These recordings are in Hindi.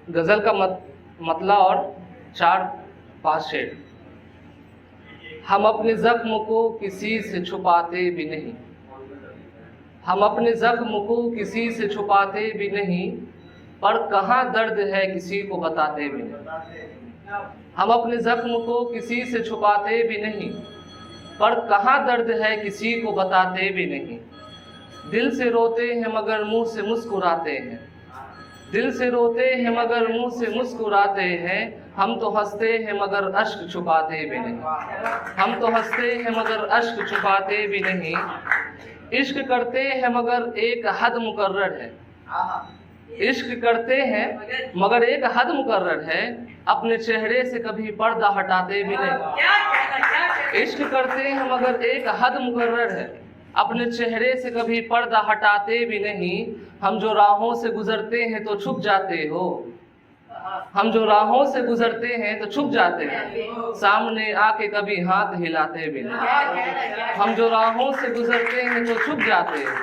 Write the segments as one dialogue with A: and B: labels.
A: गज़ल का मतला और 4-5 शेर। हम अपने ज़ख्म को किसी से छुपाते भी नहीं, हम अपने ज़ख्म को किसी से छुपाते भी नहीं, पर कहाँ दर्द है किसी को बताते भी नहीं। हम अपने ज़ख्म को किसी से छुपाते भी नहीं, पर कहाँ दर्द है किसी को बताते भी नहीं। दिल से रोते हैं मगर मुंह से मुस्कुराते हैं, दिल से रोते हैं मगर मुंह से मुस्कुराते हैं। हम तो हंसते हैं मगर अश्क छुपाते भी नहीं, हम तो हंसते हैं मगर अश्क छुपाते भी नहीं। इश्क करते हैं मगर एक हद मुकर्रर है, इश्क करते हैं मगर एक हद मुकर्रर है, अपने चेहरे से कभी पर्दा हटाते भी नहीं। इश्क करते हैं मगर एक हद मुकर्रर है, अपने चेहरे से कभी पर्दा हटाते भी नहीं। हम जो राहों से गुजरते हैं तो छुप जाते हो, हम जो राहों से गुजरते हैं तो छुप जाते हैं, सामने आके कभी हाथ हिलाते भी नहीं। हम जो राहों से गुजरते हैं तो छुप जाते हैं,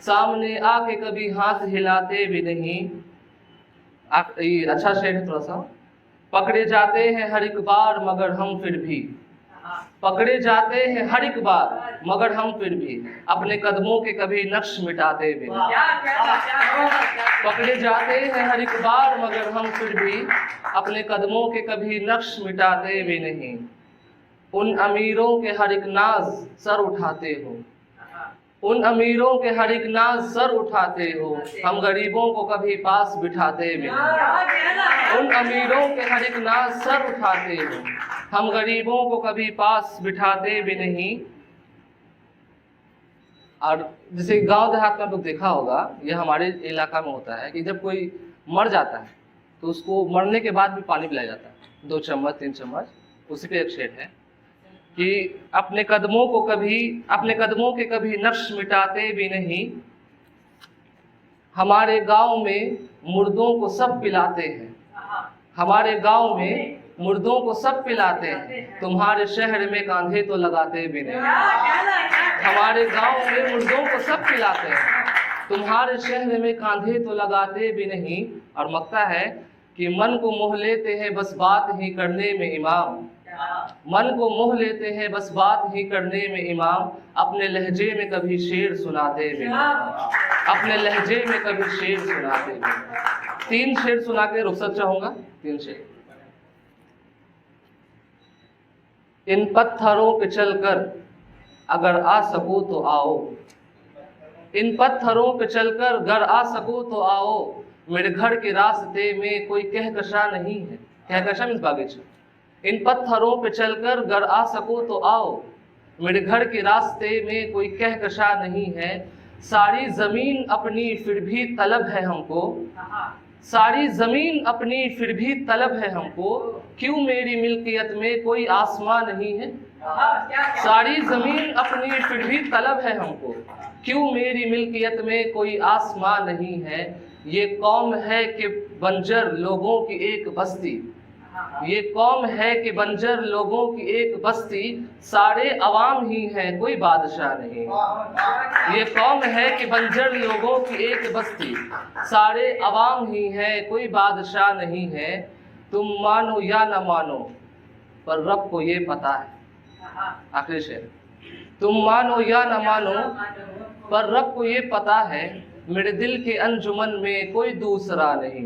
A: सामने आके कभी हाथ हिलाते भी नहीं। अच्छा शेर है थोड़ा सा। पकड़े जाते हैं हर एक बार मगर हम फिर भी, पकड़े जाते हैं हर एक बार मगर हम फिर भी, अपने कदमों के कभी नक्श मिटाते भी नहीं। पकड़े जाते हैं हर एक बार मगर हम फिर भी, अपने कदमों के कभी नक्श मिटाते भी नहीं। उन अमीरों के हर एक नाज सर उठाते हो, उन अमीरों के हर एक नाज सर उठाते हो, हम गरीबों को कभी पास बिठाते भी नहीं। उन अमीरों के हर एक नाज सर उठाते हो, हम गरीबों को कभी पास बिठाते भी नहीं। और जैसे गांव देहात में लोग देखा होगा, ये हमारे इलाका में होता है कि जब कोई मर जाता है तो उसको मरने के बाद भी पानी पिलाया जाता है, 2 चम्मच 3 चम्मच। उसी पे एक शेर है कि अपने कदमों के कभी नक्श मिटाते भी नहीं। हमारे गांव में मुर्दों को सब पिलाते हैं, हमारे गांव में मुर्दों को सब पिलाते हैं, तुम्हारे शहर में कांधे तो लगाते भी नहीं। हमारे गांव में मुर्दों को सब पिलाते हैं, तुम्हारे शहर में कांधे तो लगाते भी नहीं। और मक्ता है कि मन को मोह लेते हैं बस बात ही करने में इमाम, मन को मोह लेते हैं बस बात ही करने में इमाम, अपने लहजे में कभी शेर सुनाते भी नहीं, अपने लहजे में कभी शेर सुनाते भी नहीं। 3 शेर सुना के रुखसत चाहूंगा। 3 शेर। इन पत्थरों पे चलकर अगर आ सको तो आओ, इन पत्थरों पे चलकर अगर आ सको तो आओ, मेरे घर के रास्ते में कोई कहकशा नहीं है। कहकशा मीन्स बागीचा। इन पत्थरों पे चलकर अगर आ सको तो आओ, मेरे घर के रास्ते में कोई कहकशा नहीं है। सारी जमीन अपनी फिर भी तलब है हमको, सारी जमीन अपनी फिर भी तलब है हमको, क्यों मेरी मिल्कियत में कोई आसमां नहीं है। सारी जमीन अपनी फिर भी तलब है हमको, क्यों मेरी मिल्कियत में कोई आसमां नहीं है। ये कौम है कि बंजर लोगों की एक बस्ती, ये कौम है कि बंजर लोगों की एक बस्ती, सारे अवाम ही हैं कोई बादशाह नहीं। ये कौम है कि बंजर लोगों की एक बस्ती, सारे अवाम ही हैं कोई बादशाह नहीं है। तुम मानो या न मानो पर रब को ये पता है। आखिरी शेर। तुम मानो या न मानो पर रब को ये पता है, मेरे दिल के अंजुमन में कोई दूसरा नहीं।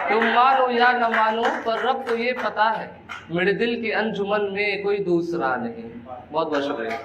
A: तुम मानो या न मानो पर रब को ये पता है, मेरे दिल के अंजुमन में कोई दूसरा नहीं। बहुत बहुत शुक्रिया।